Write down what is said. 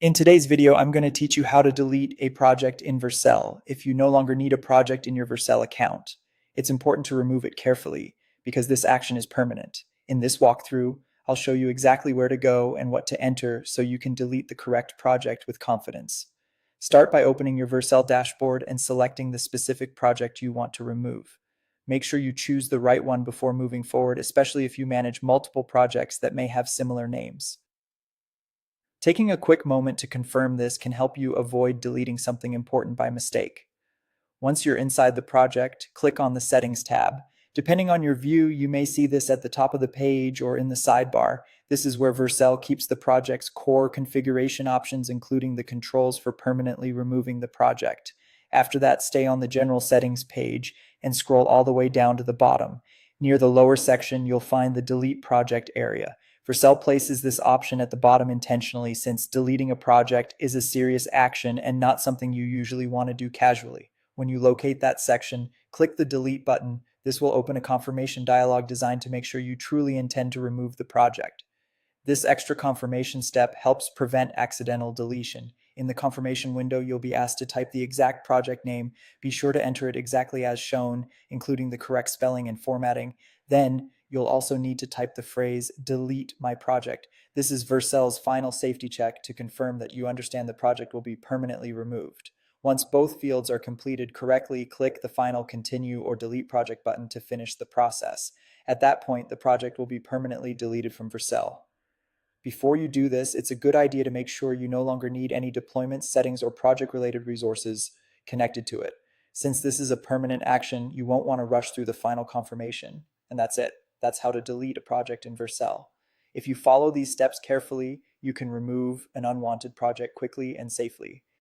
In today's video, I'm going to teach you how to delete a project in Vercel if you no longer need a project in your Vercel account. It's important to remove it carefully because this action is permanent. In this walkthrough, I'll show you exactly where to go and what to enter so you can delete the correct project with confidence. Start by opening your Vercel dashboard and selecting the specific project you want to remove. Make sure you choose the right one before moving forward, especially if you manage multiple projects that may have similar names. Taking a quick moment to confirm this can help you avoid deleting something important by mistake. Once you're inside the project, click on the Settings tab. Depending on your view, you may see this at the top of the page or in the sidebar. This is where Vercel keeps the project's core configuration options, including the controls for permanently removing the project. After that, stay on the General Settings page and scroll all the way down to the bottom. Near the lower section, you'll find the Delete Project area. Vercel places this option at the bottom intentionally since deleting a project is a serious action and not something you usually want to do casually. When you locate that section, click the Delete button. This will open a confirmation dialog designed to make sure you truly intend to remove the project. This extra confirmation step helps prevent accidental deletion. In the confirmation window, you'll be asked to type the exact project name. Be sure to enter it exactly as shown, including the correct spelling and formatting. Then, you'll also need to type the phrase, delete my project. This is Vercel's final safety check to confirm that you understand the project will be permanently removed. Once both fields are completed correctly, click the final Continue or Delete Project button to finish the process. At that point, the project will be permanently deleted from Vercel. Before you do this, it's a good idea to make sure you no longer need any deployment, settings, or project-related resources connected to it. Since this is a permanent action, you won't want to rush through the final confirmation. And that's it. That's how to delete a project in Vercel. If you follow these steps carefully, you can remove an unwanted project quickly and safely.